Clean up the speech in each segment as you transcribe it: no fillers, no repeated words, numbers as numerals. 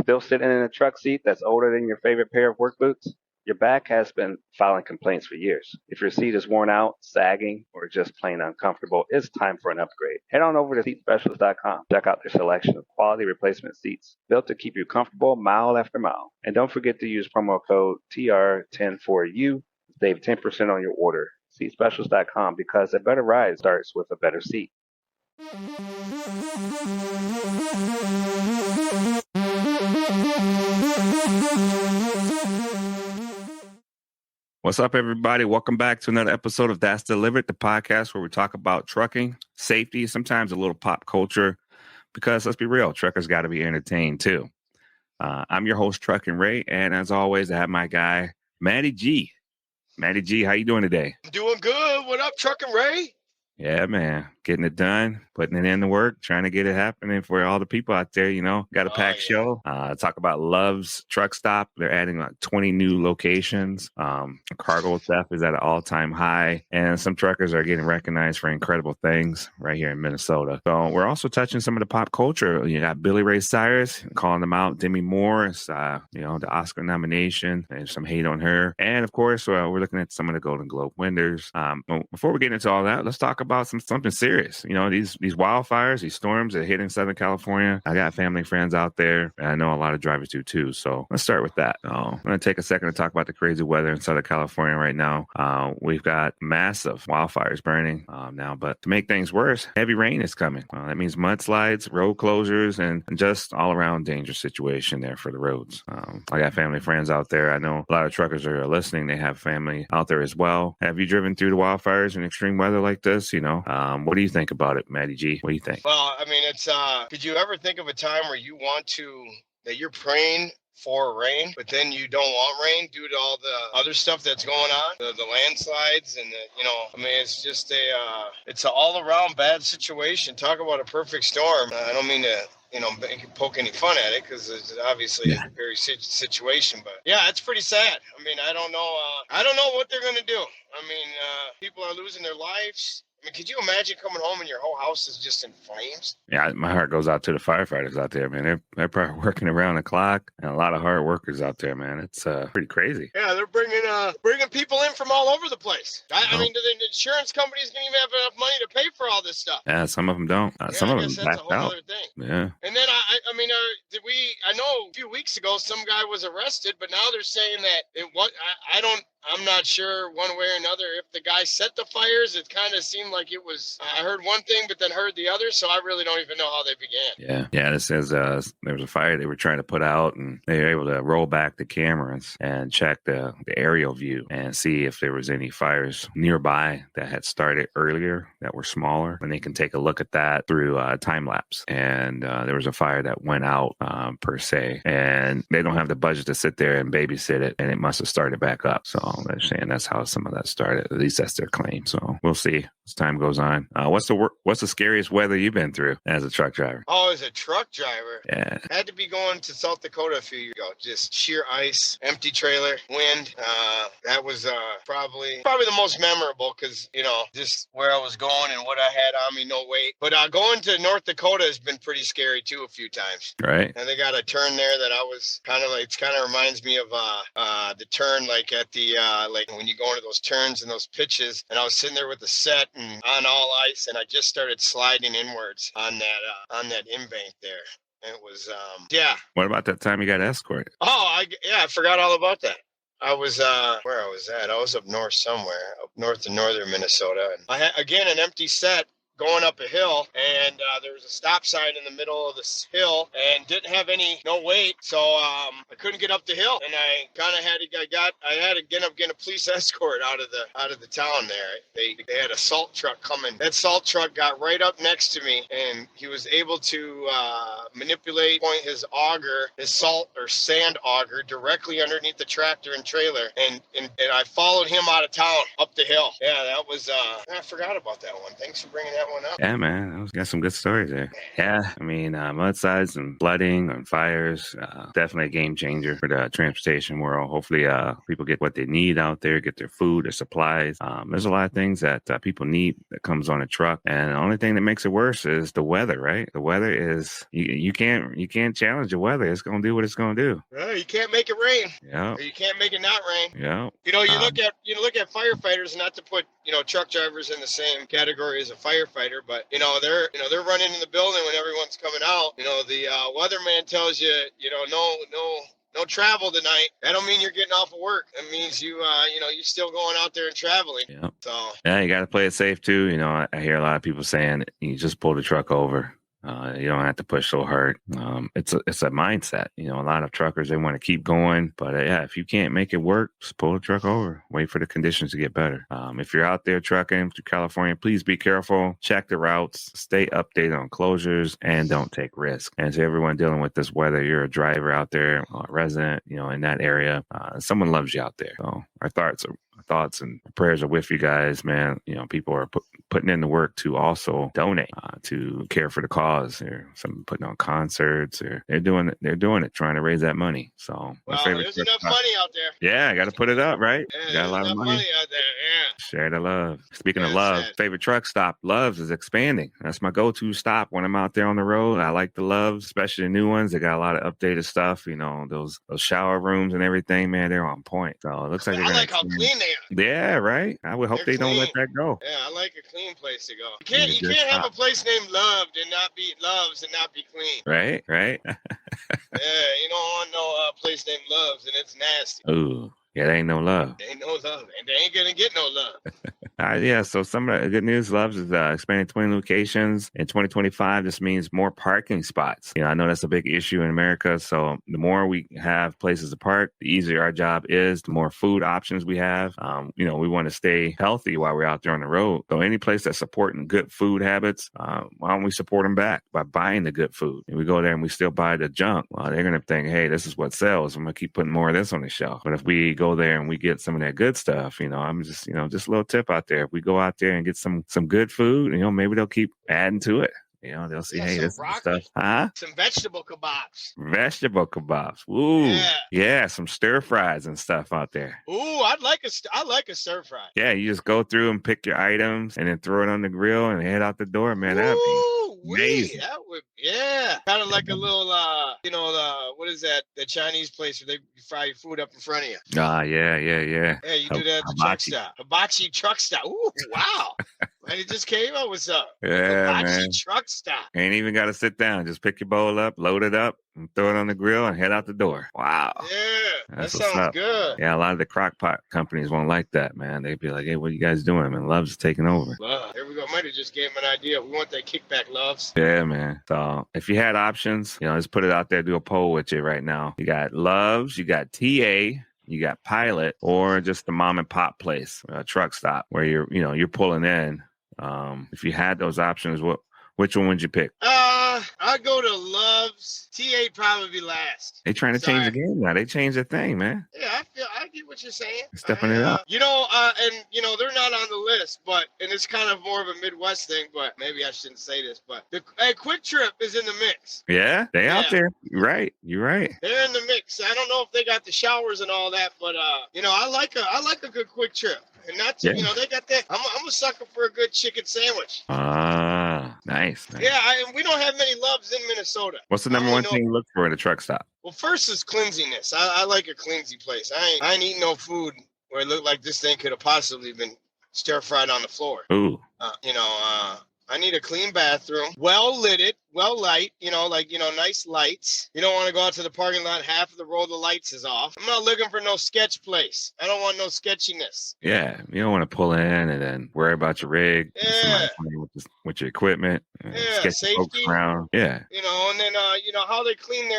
Still sitting in a truck seat that's older than your favorite pair of work boots? Your back has been filing complaints for years. If your seat is worn out, sagging, or just plain uncomfortable, it's time for an upgrade. Head on over to seatspecialist.com. Check out their selection of quality replacement seats built to keep you comfortable mile after mile. And don't forget to use promo code TR10 4U to save 10% on your order. Seatspecialist.com, because a better ride starts with a better seat. What's up, everybody? Welcome back to another episode of That's Delivered, the podcast where we talk about trucking, safety, sometimes a little pop culture, because let's be real, truckers got to be entertained too. I'm your host, Trucking Ray, and as always, I have my guy, Matty G. Matty G, how you doing today? I'm doing good. What up, Trucking Ray? Yeah, man. Getting it done, putting it in the work, trying to get it happening for all the people out there, you know. Got a packed show. Talk about Love's Truck Stop. They're adding like 20 new locations. Cargo theft is at an all-time high. And some truckers are getting recognized for incredible things right here in Minnesota. So we're also touching some of the pop culture. You got Billy Ray Cyrus, calling them out. Demi Moore, the Oscar nomination, and some hate on her. And of course, we're looking at some of the Golden Globe winners. Before we get into all that, let's talk about something serious. You know, these wildfires, these storms that hit in Southern California. I got family friends out there, and I know a lot of drivers do too. So let's start with that. I'm going to take a second to talk about the crazy weather in Southern California right now. We've got massive wildfires burning now, but to make things worse, heavy rain is coming. That means mudslides, road closures, and just all around dangerous situation there for the roads. I got family friends out there. I know a lot of truckers are listening. They have family out there as well. Have you driven through the wildfires in extreme weather like this? You know, what do you think about it, Matty G? What do you think? Well, I mean, it's could you ever think of a time where you're praying for rain, but then you don't want rain due to all the other stuff that's going on, the landslides and it's just it's an all around bad situation. Talk about a perfect storm. I don't mean to poke any fun at it, because it's obviously a very situation, but yeah, it's pretty sad. I mean, I don't know what they're going to do. I mean, people are losing their lives. I mean, could you imagine coming home and your whole house is just in flames? Yeah, my heart goes out to the firefighters out there, man. They're probably working around the clock, and a lot of hard workers out there, man. It's pretty crazy. Yeah, they're bringing people in from all over the place. I mean, the insurance companies don't even have enough money to pay for all this stuff. Yeah, some of them don't. Some of them that's a whole other thing. Yeah. And then I know a few weeks ago some guy was arrested, but now they're saying that I'm not sure one way or another if the guy set the fires. It kind of seemed like it was, I heard one thing, but then heard the other. So I really don't even know how they began. Yeah. This says there was a fire they were trying to put out, and they were able to roll back the cameras and check the aerial view and see if there was any fires nearby that had started earlier that were smaller. And they can take a look at that through time lapse. And there was a fire that went out per se, and they don't have the budget to sit there and babysit it, and it must have started back up. So they're saying that's how some of that started. At least that's their claim. So we'll see as time goes on. What's the scariest weather you've been through as a truck driver? Oh, as a truck driver? Yeah. I had to be going to South Dakota a few years ago. Just sheer ice, empty trailer, wind. That was probably the most memorable, because, just where I was going and what I had on me, no weight. But going to North Dakota has been pretty scary too a few times. Right. And they got a turn there that I was kind of reminds me of the turn like at the like when you go into those turns and those pitches, and I was sitting there with the set and on all ice, and I just started sliding inwards on that in-bank there. And it was What about that time you got escorted? Oh, I forgot all about that. I was where I was at. I was up north somewhere, up north in northern Minnesota. And I had, again, an empty set going up a hill, and there was a stop sign in the middle of this hill, and didn't have no weight, so I couldn't get up the hill, and I kind of had to end up getting a police escort out of the town there. They had a salt truck coming. That salt truck got right up next to me, and he was able to point his salt or sand auger directly underneath the tractor and trailer, and I followed him out of town up the hill. Yeah, that was I forgot about that one. Thanks for bringing that that one up. Yeah, man, I got some good stories there. Yeah, I mean, mudslides and flooding and fires, definitely a game changer for the transportation world. Hopefully, people get what they need out there, get their food, their supplies. There's a lot of things that people need that comes on a truck, and the only thing that makes it worse is the weather, right? The weather is you can't challenge the weather. It's gonna do what it's gonna do. Well, you can't make it rain. Yeah. Or you can't make it not rain. Yeah. You know, you look at firefighters, not to put truck drivers in the same category as a firefighter, but they're running in the building when everyone's coming out. The weatherman tells you no travel tonight. That don't mean you're getting off of work. That means you're still going out there and traveling. Yeah. So yeah, you got to play it safe too. I hear a lot of people saying you just pull the truck over. You don't have to push so hard. It's a mindset. A lot of truckers, they want to keep going, but if you can't make it work, just pull the truck over. Wait for the conditions to get better. If you're out there trucking through California, please be careful. Check the routes. Stay updated on closures, and don't take risks. And to everyone dealing with this, whether you're a driver out there, a resident, in that area, someone loves you out there. So our thoughts and prayers are with you guys, man. People are putting in the work to also donate to care for the cause. They're some putting on concerts, or they're doing it, trying to raise that money. So there's enough money out there. Yeah, I got to put it up, right? Yeah, got a lot of money out there. Yeah. Share the love. Speaking of love, favorite truck stop, Love's is expanding. That's my go-to stop when I'm out there on the road. I like the Love's, especially the new ones. They got a lot of updated stuff. Those shower rooms and everything, man. They're on point. So it looks like I like how clean they are. Yeah, right. I would hope they don't let that go. Yeah, I like a clean place to go. You can't have a place named Loved and not be clean. Right. Yeah, you don't want no place named Loves, and it's nasty. Ooh. Yeah, there ain't no love. There ain't no love, and they ain't gonna get no love. So some of the good news, Loves, is expanding 20 locations in 2025. This means more parking spots. I know that's a big issue in America. So the more we have places to park, the easier our job is, the more food options we have. We want to stay healthy while we're out there on the road. So any place that's supporting good food habits, why don't we support them back by buying the good food? And we go there and we still buy the junk. Well, they're going to think, hey, this is what sells. I'm going to keep putting more of this on the shelf. But if we go there and we get some of that good stuff, I'm just a little tip out there. If we go out there and get some good food, maybe they'll keep adding to it. They'll see, hey, this stuff. Some vegetable kebabs. Vegetable kebabs. Ooh. Yeah, some stir fries and stuff out there. Ooh, I like a stir fry. Yeah, you just go through and pick your items and then throw it on the grill and head out the door, man. That'd be amazing. That would, kind of like a little, what is that? The Chinese place where they fry your food up in front of you. Yeah. Yeah, you do that at the truck stop. Hibachi truck stop. Ooh, wow. Man, it just came up. What's up? Yeah, Hibachi man. truck stop. Ain't even got to sit down. Just pick your bowl up, load it up, and throw it on the grill and head out the door. Wow. Yeah, that sounds good. Yeah, a lot of the crock pot companies won't like that, man. They'd be like, hey, what are you guys doing? And Love's taking over. Well, here we go. Might have just gave them an idea. We want that kickback, Loves. Yeah, man. So if you had options, let's put it out there, do a poll with you right now. You got Love's, you got TA, you got Pilot, or just the mom and pop place, truck stop where you're pulling in. If you had those options, which one would you pick? I'd go to Love's. TA probably be last. They trying to change the game now. They changed the thing, man. Yeah, I get what you're saying. Stepping it up. They're not on the list, and it's kind of more of a Midwest thing, but maybe I shouldn't say this, but Quick Trip is in the mix. Yeah, they out there. You're right. They're in the mix. I don't know if they got the showers and all that, but I like a good Quick Trip. And not to, they got that. I'm a sucker for a good chicken sandwich. Nice. Yeah, we don't have many Loves in Minnesota. What's the number one thing you look for at a truck stop? Well, first is cleanliness. I like a cleansy place. I ain't eating no food where it looked like this thing could have possibly been stir fried on the floor. Ooh. I need a clean bathroom, well lit, well light, nice lights. You don't want to go out to the parking lot, half of the row of the lights is off. I'm not looking for no sketch place. I don't want no sketchiness. Yeah, you don't want to pull in and then worry about your rig. Yeah. With your equipment. Yeah, safety. Around. Yeah. And then, how they clean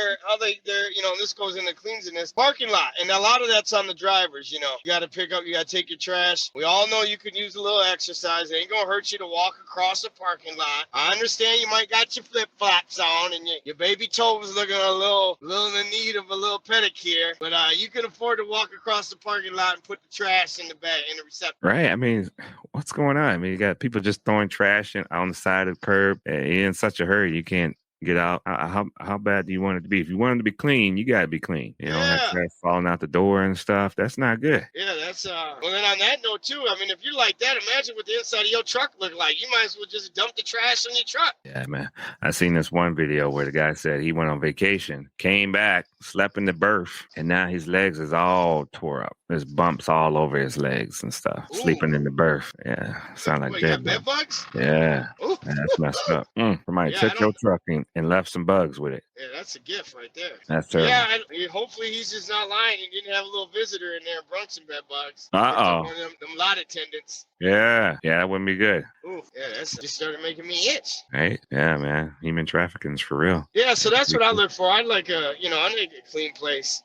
this goes into cleanliness. Parking lot. And a lot of that's on the drivers, You got to you got to take your trash. We all know you could use a little exercise. It ain't going to hurt you to walk across the parking lot. I understand you might got your flip-flops on and your baby toe was looking a little in need of a little pedicure, but you can afford to walk across the parking lot and put the trash in the bag in the receptacle. Right. I mean, what's going on? I mean, you got people just throwing trash on the side of the curb. You're in such a hurry, you can't get out. How bad do you want it to be? If you want it to be clean, you got to be clean. You don't have trash falling out the door and stuff. That's not good. Yeah, that's well, then on that note too, I mean, if you're like that, imagine what the inside of your truck look like. You might as well just dump the trash on your truck. Yeah, man. I seen this one video where the guy said he went on vacation, came back, slept in the berth, and now his legs is all tore up. There's bumps all over his legs and stuff. Ooh. Sleeping in the berth. Yeah, sound like that. Bed bugs? Yeah. Man, that's messed up. Somebody took your truck and left some bugs with it. Yeah, that's a gift right there. That's terrible. Yeah, hopefully he's just not lying. He didn't have a little visitor in there and brung some bed bugs. Uh-oh. One of them lot attendants. Yeah, that wouldn't be good. Ooh, yeah, that's just started making me itch. Right? Yeah, man. Human trafficking's for real. Yeah, so that's what I look for. I'd like I need a clean place.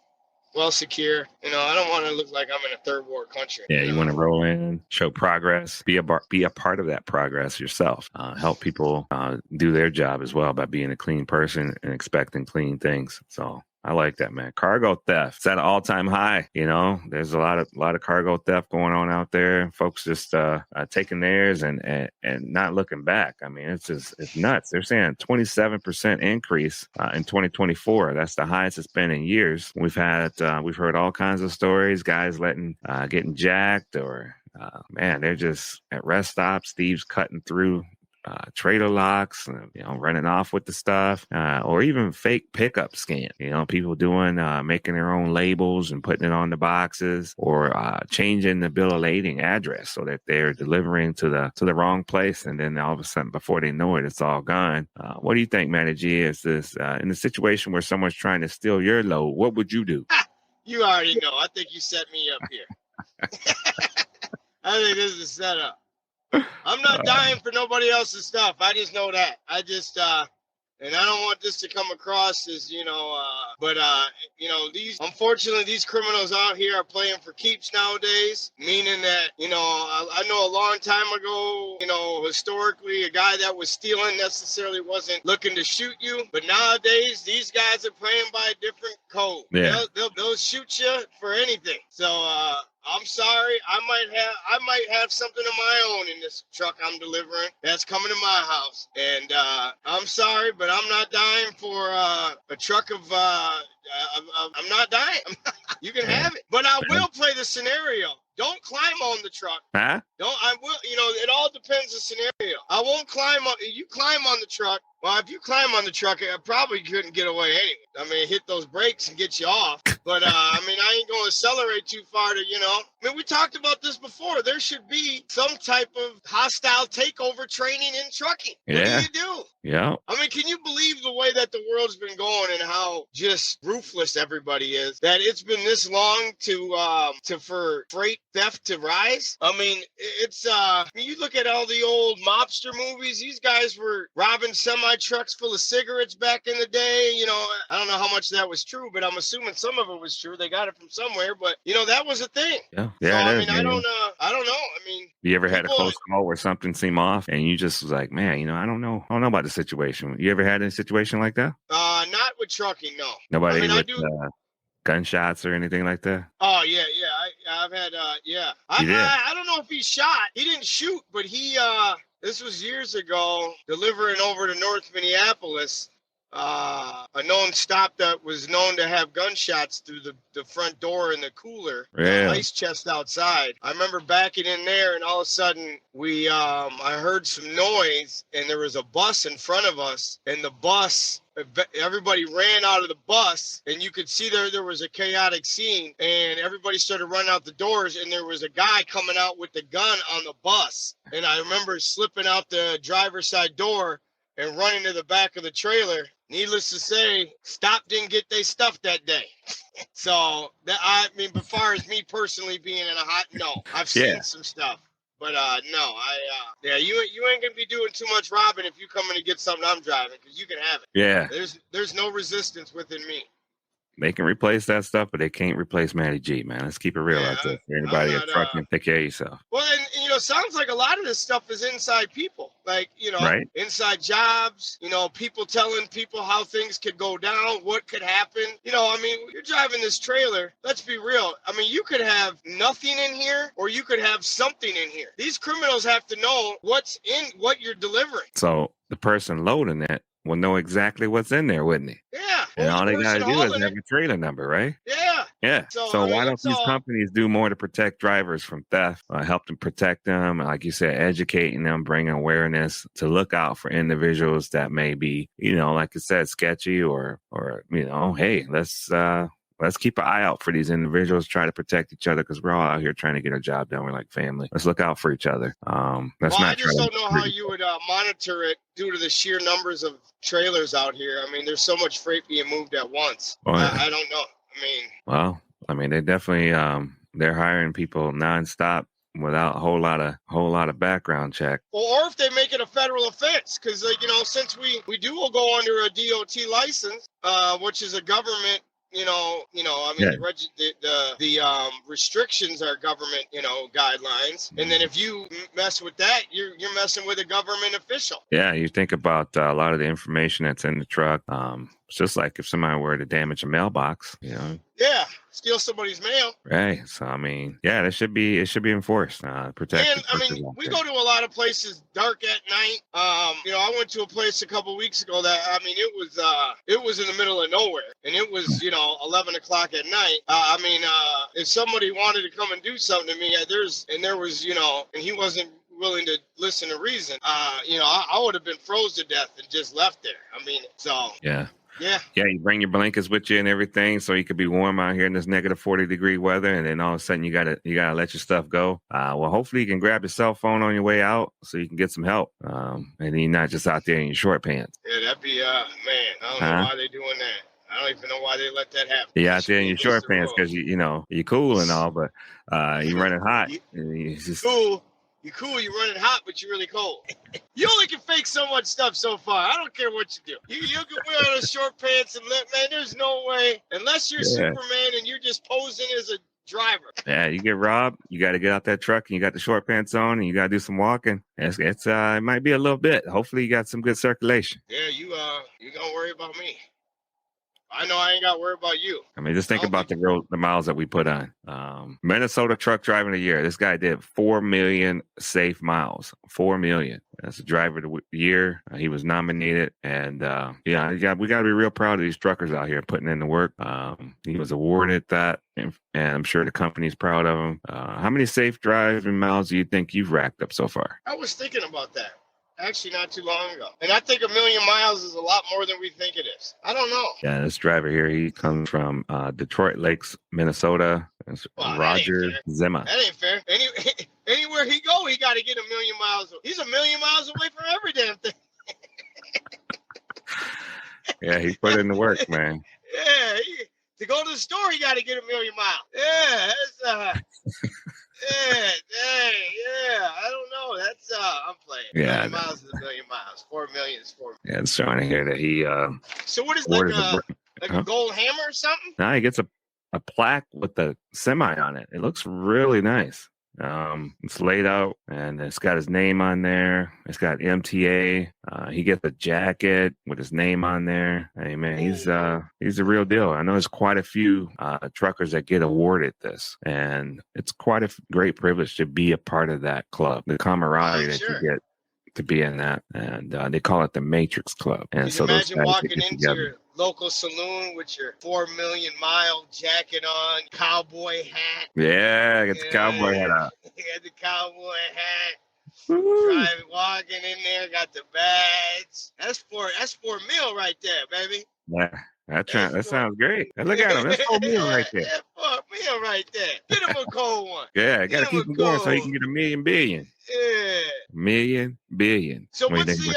Well secure. I don't want to look like I'm in a third world country. Yeah, you want to roll in, show progress, be a part of that progress yourself. Help people do their job as well by being a clean person and expecting clean things. So I like that, man. Cargo theft. It's at an all-time high. There's a lot of cargo theft going on out there. Folks just taking theirs and not looking back. I mean, it's nuts. They're saying 27% increase in 2024. That's the highest it's been in years. We've heard all kinds of stories. Guys getting jacked, or they're just at rest stops. Thieves cutting through trailer locks, running off with the stuff, or even fake pickup scam. People doing, making their own labels and putting it on the boxes, or changing the bill of lading address so that they're delivering to the wrong place. And then all of a sudden, before they know it, it's all gone. What do you think, Matty G? Is this in a situation where someone's trying to steal your load? What would you do? You already know. I think you set me up here. I think this is a setup. I'm not dying for nobody else's stuff. I just know that. And I don't want this to come across as, unfortunately, these criminals out here are playing for keeps nowadays, meaning that, I know a long time ago, historically, a guy that was stealing necessarily wasn't looking to shoot you. But nowadays, these guys are playing by a different code. Yeah. They'll shoot you for anything. So, I'm sorry. I might have something of my own in this truck I'm delivering that's coming to my house. And I'm sorry, but I'm not dying for a truck of. I'm not dying. You can have it, but I will play the scenario. Don't climb on the truck. Huh? I will. It all depends the scenario. I won't climb on. You climb on the truck. Well, if you climb on the truck, I probably couldn't get away anyway. I mean, hit those brakes and get you off. But, I ain't going to accelerate too far to, we talked about this before. There should be some type of hostile takeover training in trucking. Yeah. What do you do? Yeah. Can you believe the way that the world's been going and how just ruthless everybody is? That it's been this long for freight theft to rise? You look at all the old mobster movies. These guys were robbing semi-trucks full of cigarettes back in the day. I don't know how much that was true, but I'm assuming some of it was true. They got it from somewhere, but that was a thing. Yeah. So, I don't know. You ever had a close call where something seemed off and you just was like, man, I don't know about the situation. You ever had a situation like that? Not with trucking, no. Nobody with gunshots or anything like that? Oh, yeah. I've had, yeah. I don't know if he shot. He didn't shoot, but this was years ago, delivering over to North Minneapolis. A known stop that was known to have gunshots through the front door and the cooler, the ice chest outside. I remember backing in there, and all of a sudden I heard some noise, and there was a bus in front of us, and the bus. Everybody ran out of the bus, and you could see there was a chaotic scene, and everybody started running out the doors, and there was a guy coming out with the gun on the bus. And I remember slipping out the driver's side door and running to the back of the trailer. Needless to say, Stop didn't get their stuff that day. So, as far as me personally being in a no, I've seen some stuff. But no, you ain't gonna be doing too much robbing if you come in to get something I'm driving, because you can have it. Yeah. There's no resistance within me. They can replace that stuff, but they can't replace Matty G, man. Let's keep it real out there. For anybody at trucking, take care of yourself. Well, and it sounds like a lot of this stuff is inside people, like, Right. inside jobs, people telling people how things could go down, what could happen. I mean, you're driving this trailer. Let's be real. I mean, you could have nothing in here or you could have something in here. These criminals have to know what's in what you're delivering. So the person loading it will know exactly what's in there, wouldn't he? Yeah. And all they got to do is hauling have it. a trailer number, right? Yeah. Yeah. So, So I mean, why don't it's these all- companies do more to protect drivers from theft, help them protect them, like you said, educating them, bringing awareness to look out for individuals that may be, like you said, sketchy or hey, let's keep an eye out for these individuals, try to protect each other because we're all out here trying to get our job done. We're like family. Let's look out for each other. I just don't know how you would monitor it due to the sheer numbers of trailers out here. I mean, there's so much freight being moved at once. Oh, yeah. I don't know. I mean, they definitely they're hiring people nonstop without a whole lot of background check. Or if they make it a federal offense, because since we do will go under a DOT license, which is a government. The restrictions are government, guidelines. And then if you mess with that, you're messing with a government official. Yeah, you think about a lot of the information that's in the truck. It's just like if somebody were to damage a mailbox, Yeah, steal somebody's mail. Right. So I mean, yeah, it should be enforced. Protect. And I mean, we go to a lot of places dark at night. I went to a place a couple weeks ago that it was in the middle of nowhere, and it was 11 o'clock at night. If somebody wanted to come and do something to me, there was and he wasn't willing to listen to reason. I would have been froze to death and just left there. I mean, so yeah. Yeah. Yeah, you bring your blankets with you and everything so you could be warm out here in this negative 40-degree weather, and then all of a sudden you gotta let your stuff go. Well, hopefully you can grab your cell phone on your way out so you can get some help. And then you're not just out there in your short pants. Yeah, that'd be man, I don't know why they're doing that. I don't even know why they let that happen. Yeah, out there in your short pants because you're cool and all, but you're running hot. Cool. You're cool, you're running hot, but you're really cold. You only can fake so much stuff so far. I don't care what you do. You can wear those short pants and man, there's no way, unless you're Superman and you're just posing as a driver. Yeah, you get robbed, you got to get out that truck and you got the short pants on and you got to do some walking. It might be a little bit. Hopefully you got some good circulation. Yeah, you don't worry about me. I know I ain't got to worry about you. I mean, just think about the miles that we put on. Minnesota truck driving a year. This guy did 4 million safe miles. 4 million. That's a driver of the year. He was nominated. And we got to be real proud of these truckers out here putting in the work. He was awarded that. And I'm sure the company's proud of him. How many safe driving miles do you think you've racked up so far? I was thinking about that. Actually, not too long ago. And I think 1 million miles is a lot more than we think it is. I don't know. Yeah, this driver here, he comes from Detroit Lakes, Minnesota. Roger Zimmer. That ain't fair. Anywhere he go, he got to get 1 million miles. He's 1 million miles away from every damn thing. Yeah, he put in the work, man. Yeah, to go to the store, he got to get 1 million miles. Yeah, that's Yeah. I don't know. That's I'm playing. Yeah, 1 million miles is 1 million miles. 4 million is 4 million. Yeah, it's showing here that he. So what is a gold hammer or something? No, he gets a plaque with the semi on it. It looks really nice. It's laid out and it's got his name on there. It's got MTA. He gets a jacket with his name on there. Hey man, he's the real deal. I know there's quite a few truckers that get awarded this, and it's quite a great privilege to be a part of that club. The camaraderie that you get to be in that, and they call it the Matrix Club. And so imagine walking into your local saloon with your 4 million mile jacket on, cowboy hat. Yeah, get the cowboy hat on. Got the cowboy hat. Walking in there, got the badge. That's 4 mil right there, baby. Yeah. That sounds great. Look at him. That's 4 million right there. That's 4 million right there. Get him a cold one. Yeah, got to keep him going so he can get 1 million billion. Yeah. Million billion. So what's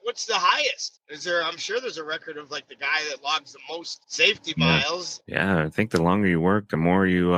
what's the highest? I'm sure there's a record of like the guy that logs the most safety miles. Yeah, I think the longer you work, the more you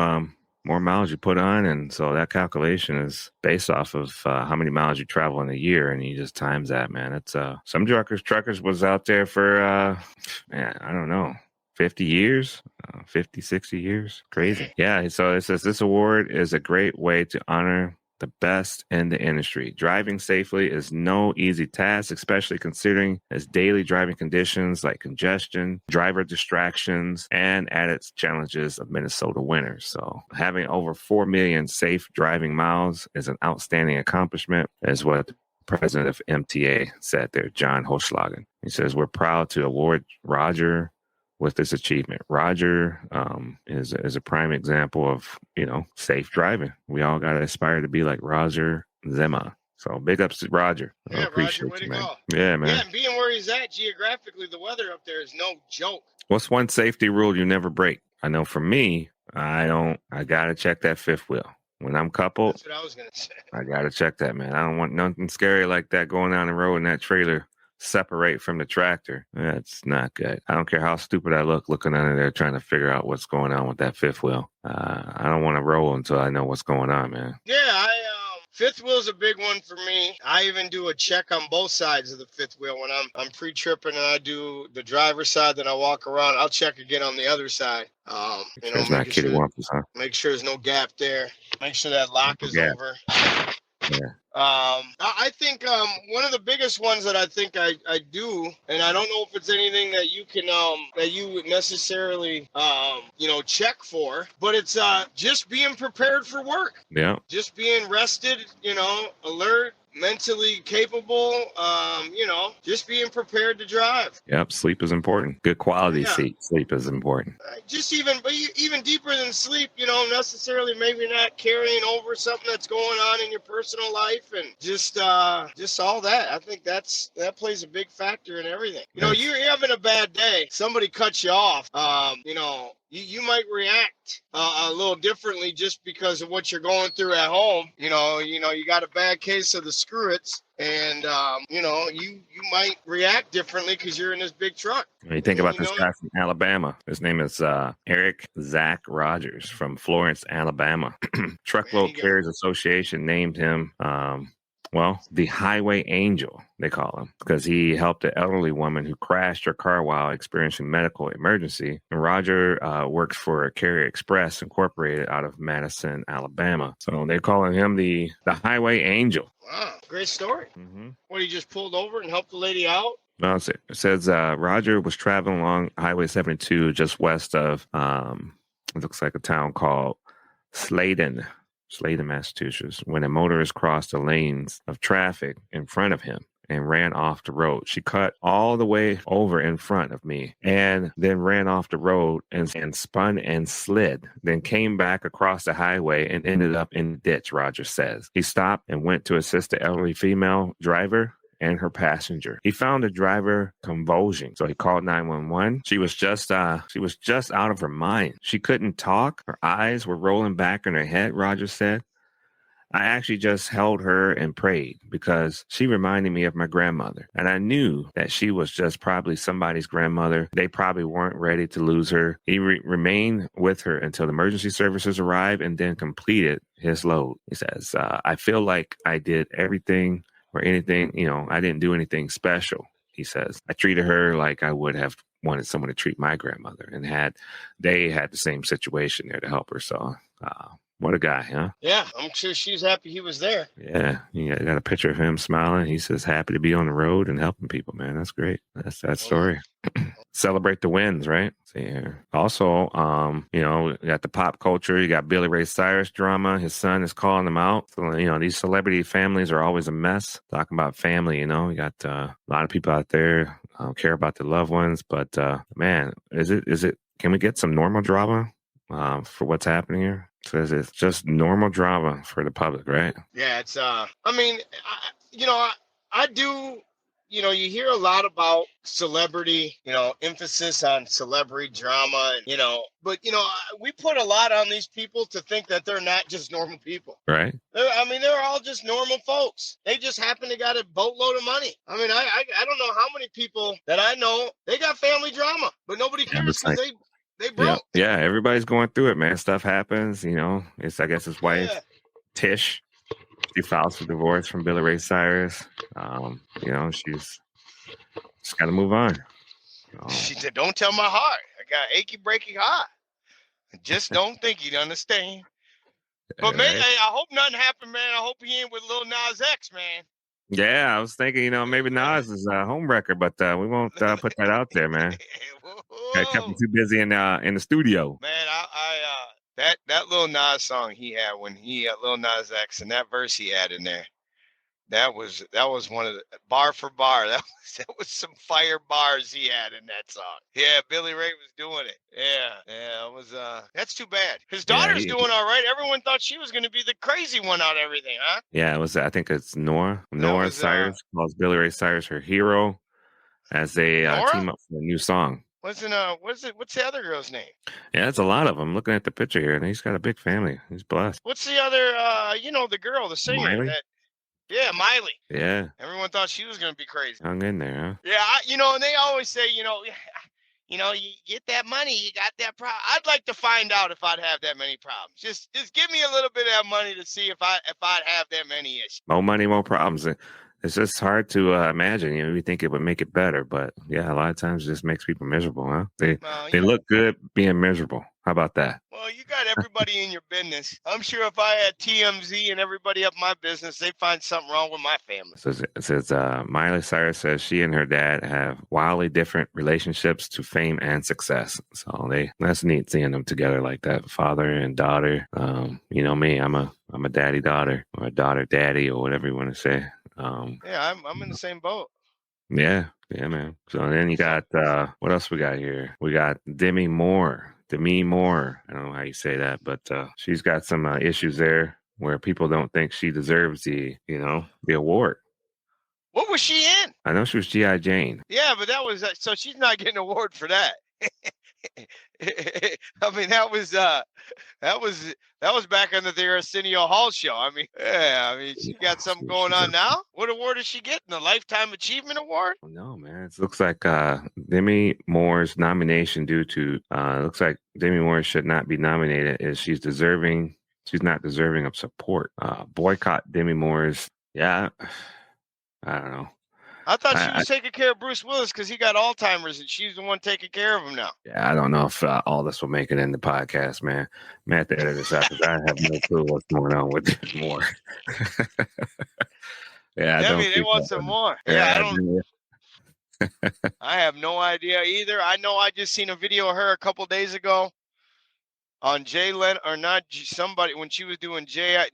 more miles you put on, and so that calculation is based off of how many miles you travel in a year, and you just times that, man. It's some truckers was out there for I don't know, 50 years, 50, 60 years. Crazy. Yeah, so it says this award is a great way to honor the best in the industry. Driving safely is no easy task, especially considering its daily driving conditions like congestion, driver distractions, and added challenges of Minnesota winters. So having over 4 million safe driving miles is an outstanding accomplishment, is what the president of MTA said there, John Hochschlagen. He says, we're proud to award Roger with this achievement. Roger is a prime example of, safe driving. We all got to aspire to be like Roger Zema. So big ups to Roger. Yeah, I appreciate Roger, way to man. go. Yeah, man. Yeah, and being where he's at geographically, the weather up there is no joke. What's one safety rule you never break? I know for me, I got to check that fifth wheel. When I'm coupled, that's what I was going to say. I got to check that, man. I don't want nothing scary like that going down the road in that trailer separate from the tractor. That's not good. I don't care how stupid I look looking under there trying to figure out what's going on with that fifth wheel. I don't want to roll until I know what's going on, man. Yeah, fifth wheel is a big one for me. I even do a check on both sides of the fifth wheel when I'm pre-tripping, and I do the driver's side, then I walk around. I'll check again on the other side. It's not kitty wampus, huh? Make sure there's no gap there. Make sure that lock is over. Yeah. I think one of the biggest ones that I think I do, and I don't know if it's anything that you can that you would necessarily check for, but it's just being prepared for work. Yeah. Just being rested, alert, mentally capable, just being prepared to drive. Yep, sleep is important. Good quality sleep is important. Just even deeper than sleep, necessarily maybe not carrying over something that's going on in your personal life, and just all that. I think that plays a big factor in everything. You're having a bad day, somebody cuts you off, you might react a little differently just because of what you're going through at home. You got a bad case of the screw-its, and you might react differently because you're in this big truck. When you think about this guy from Alabama, his name is Eric Zach Rogers from Florence, Alabama. Truckload Carriers Association named him the Highway Angel, they call him, because he helped an elderly woman who crashed her car while experiencing medical emergency. And Roger works for Carrier Express Incorporated out of Madison, Alabama. So they're calling him the Highway Angel. Wow, great story. Mm-hmm. What, he just pulled over and helped the lady out? No, it says Roger was traveling along Highway 72 just west of, it looks like a town called Sladen, Massachusetts, when a motorist crossed the lanes of traffic in front of him and ran off the road. She cut all the way over in front of me and then ran off the road and spun and slid, then came back across the highway and ended up in the ditch, Roger says. He stopped and went to assist the elderly female driver and her passenger. He found the driver convulsing, so he called 911. She was just out of her mind. She couldn't talk. Her eyes were rolling back in her head, Roger said. I actually just held her and prayed because she reminded me of my grandmother. And I knew that she was just probably somebody's grandmother. They probably weren't ready to lose her. He remained with her until the emergency services arrived and then completed his load. He says, I feel like I did everything or anything, I didn't do anything special, he says. I treated her like I would have wanted someone to treat my grandmother, and they had the same situation there to help her. So, what a guy, huh? Yeah, I'm sure she's happy he was there. Yeah, you got a picture of him smiling. He says happy to be on the road and helping people, man. That's great. That's that story. Celebrate the wins, right? See here. Also, you got the pop culture. You got Billy Ray Cyrus drama. His son is calling him out. So, these celebrity families are always a mess. Talking about family, you got a lot of people out there care about their loved ones. But man, is it? Can we get some normal drama for what's happening here? Says it's just normal drama for the public, right? Yeah, it's I do. You hear a lot about celebrity, emphasis on celebrity drama, but we put a lot on these people to think that they're not just normal people. Right. They're all just normal folks. They just happen to got a boatload of money. I don't know how many people that I know, they got family drama, but nobody cares because they broke. Yeah, everybody's going through it, man. Stuff happens, I guess his wife, Tish, she files for divorce from Billy Ray Cyrus. She's just got to move on. She said, "Don't tell my heart. I got achy, breaky heart. I just don't think you'd understand." But Right? hey, I hope nothing happened, man. I hope he ain't with Lil Nas X, man. Yeah, I was thinking, maybe Nas is a homewrecker, but we won't put that out there, man. I kept him Whoa. too busy in the studio. Man, that Lil Nas song he had when he Lil Nas X and that verse he had in there. That was one of the bar for bar. That was some fire bars he had in that song. Yeah, Billy Ray was doing it. Yeah, it was. That's too bad. His Yeah, daughter's doing all right. Everyone thought she was going to be the crazy one out of everything, huh? yeah, it was. I think it's Nora That was Cyrus calls Billy Ray Cyrus her hero as they Nora. team up for a new song. What's the other girl's name? Yeah, it's a lot of them. Looking at the picture here, and he's got a big family. He's blessed. What's the other? The girl, the singer. Miley? Yeah, Miley. Yeah, Everyone thought she was going to be crazy. hung in there, huh? Yeah, and they always say, you get that money, you got that problem. I'd like to find out if I'd have that many problems. Just give me a little bit of that money to see if I'd have that many issues. More money, more problems. It's just hard to imagine. We think it would make it better, but yeah, a lot of times it just makes people miserable, huh? They look good being miserable. How about that? Well, you got everybody in your business. I'm sure if I had TMZ and everybody up my business, they'd find something wrong with my family. So it says Miley Cyrus says she and her dad have wildly different relationships to fame and success. So that's neat seeing them together like that, father and daughter. Me, I'm a daddy daughter or a daughter daddy or whatever you want to say. Yeah, I'm in the same boat. Yeah, man. So then you got what else we got here? We got Demi Moore. I don't know how you say that, but she's got some issues there where people don't think she deserves the award. What was she in? I know she was G.I. Jane. Yeah, but that was so she's not getting an award for that. I mean, that was back on the Arsenio Hall show. I mean, she got something going on now. What award is she getting? The Lifetime Achievement Award? No, man. It looks like Demi Moore's nomination looks like Demi Moore should not be nominated as she's not deserving of support. Boycott Demi Moore's. Yeah, I don't know. I thought she was taking care of Bruce Willis because he got Alzheimer's and she's the one taking care of him now. Yeah, I don't know if all this will make it in the podcast, man. I'm at the edit this out because I have no clue what's going on with this more. Yeah, they want some more. Yeah, I have no idea either. I know I just seen a video of her a couple days ago on Jay Leno or not somebody when she was doing G.I.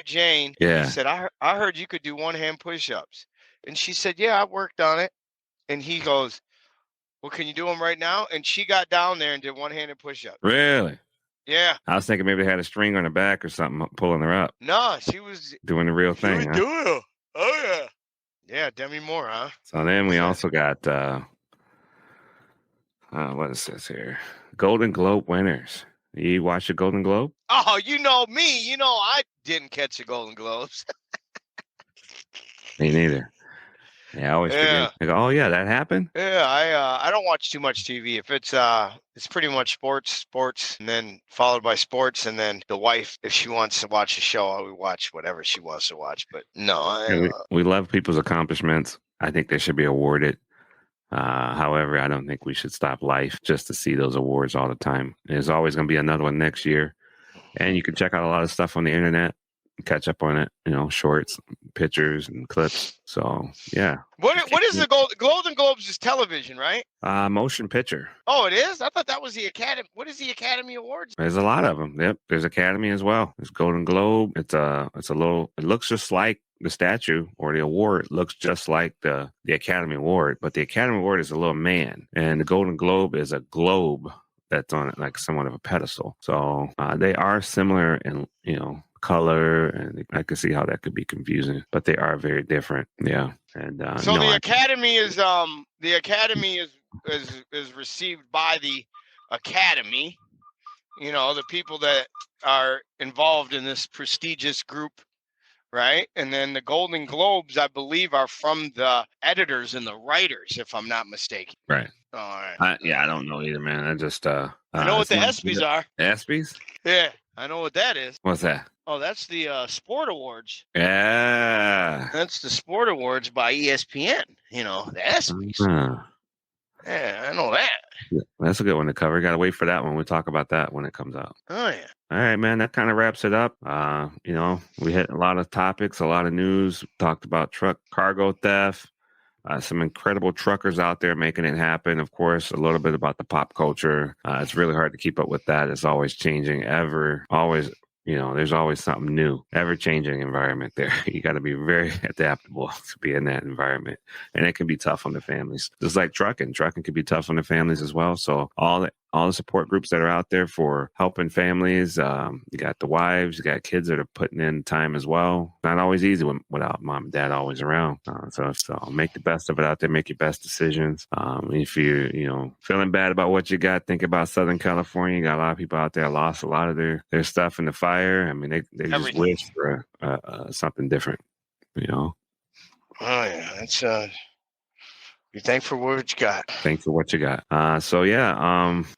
Jane. Yeah, she said, I heard you could do one-hand push-ups. And she said, yeah, I worked on it. And he goes, well, can you do them right now? And she got down there and did one-handed push-ups. Really? Yeah. I was thinking maybe they had a string on her back or something pulling her up. No, she was doing the real thing. Huh? Doing it. Oh, yeah. Yeah, Demi Moore, huh? So then we also got, what is this here? Golden Globe winners. You watch the Golden Globe? Oh, you know me. I didn't catch the Golden Globes. Me neither. Yeah, I always forget. I go, oh yeah, that happened. Yeah, I don't watch too much TV. If it's pretty much sports, and then followed by sports, and then the wife, if she wants to watch a show, I would watch whatever she wants to watch. But no, we love people's accomplishments. I think they should be awarded. However, I don't think we should stop life just to see those awards all the time. There's always going to be another one next year, and you can check out a lot of stuff on the internet. Catch up on it, shorts, pictures, and clips. So yeah. What is the Golden Globes? Is television, right? Motion picture. Oh, it is. I thought that was the Academy. What is the Academy Awards? There's a lot of them. Yep, there's Academy as well. There's Golden Globe. It's a little. It looks just like the statue or the award. It looks just like the Academy Award, but the Academy Award is a little man, and the Golden Globe is a globe that's on like somewhat of a pedestal. So they are similar in color, and I can see how that could be confusing, but they are very different. Yeah. And so the Academy is received by the Academy, the people that are involved in this prestigious group, right? And then the Golden Globes, I believe, are from the editors and the writers, if I'm not mistaken. Right. All right. I don't know either, man. I just I know what the ESPYs are. ESPYs? Yeah, I know what that is. What's that? Oh, that's the Sport Awards. Yeah. That's the Sport Awards by ESPN. The ESPYs. Yeah, I know that. Yeah, that's a good one to cover. Got to wait for that one. We'll talk about that when it comes out. Oh, yeah. All right, man. That kind of wraps it up. We hit a lot of topics, a lot of news. Talked about truck cargo theft. Some incredible truckers out there making it happen. Of course, a little bit about the pop culture. It's really hard to keep up with that. It's always changing, always. There's always something new, ever changing environment there. You got to be very adaptable to be in that environment. And it can be tough on the families. Just like trucking can be tough on the families as well. So all the support groups that are out there for helping families, you got the wives, you got kids that are putting in time as well. Not always easy without mom and dad always around. So make the best of it out there. Make your best decisions. If you're, feeling bad about what you got, think about Southern California. You got a lot of people out there lost a lot of their stuff in the fire. I mean, they just wish for something different, Oh yeah, that's be thankful for what you got. Thankful for what you got.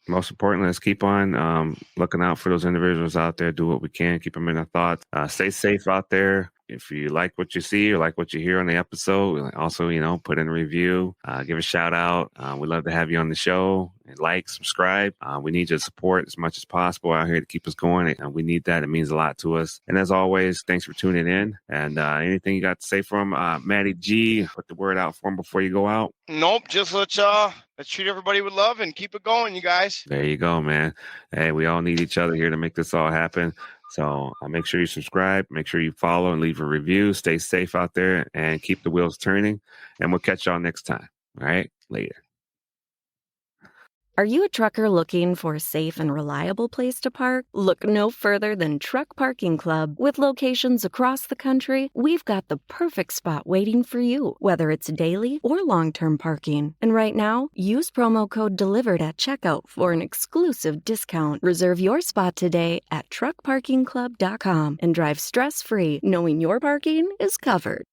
Most importantly, let's keep on looking out for those individuals out there. Do what we can. Keep them in our thoughts. Stay safe out there. If you like what you see or like what you hear on the episode, also, put in a review, give a shout out. We'd love to have you on the show. Like, subscribe. We need your support as much as possible out here to keep us going. And we need that. It means a lot to us. And as always, thanks for tuning in. And anything you got to say for him, Matty G, put the word out for him before you go out. Nope. Just let's treat everybody with love and keep it going, you guys. There you go, man. Hey, we all need each other here to make this all happen. So make sure you subscribe, make sure you follow and leave a review. Stay safe out there and keep the wheels turning. And we'll catch y'all next time. All right, later. Are you a trucker looking for a safe and reliable place to park? Look no further than Truck Parking Club. With locations across the country, we've got the perfect spot waiting for you, whether it's daily or long-term parking. And right now, use promo code DELIVERED at checkout for an exclusive discount. Reserve your spot today at truckparkingclub.com and drive stress-free, knowing your parking is covered.